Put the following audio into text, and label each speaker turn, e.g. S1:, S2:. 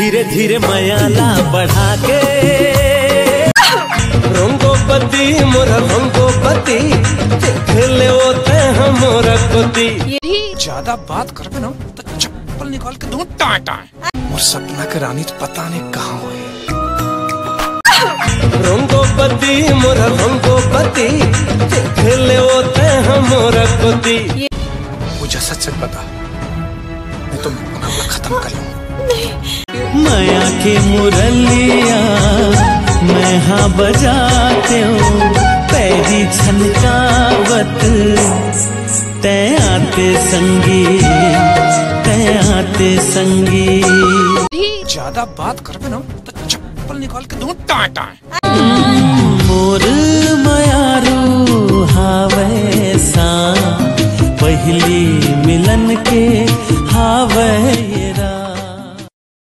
S1: धीरे धीरे मयाला बढ़ा के रंगोपति मोरा रंगोपति खेले होते हम मोरा कोती।
S2: ज्यादा बात करबे ना तो चप्पल निकाल के दूं टाटा। और सपना के रानी पता नहीं कहाँ हुए।
S1: रंगोपति मोरा रंगोपति खेले होते हम मोरा कोती।
S2: मुझे सच सच बता, मैं तो मामला खत्म कर लूं।
S1: माया की मुरलिया मैं हाँ बजाते हूँ, पैरी छनकावत तै आते संगी।
S2: ज्यादा बात करबे ना तो चप्पल निकाल के दूं टाटा।
S1: मोर मयारू हावे सा पहली मिलन के हावे।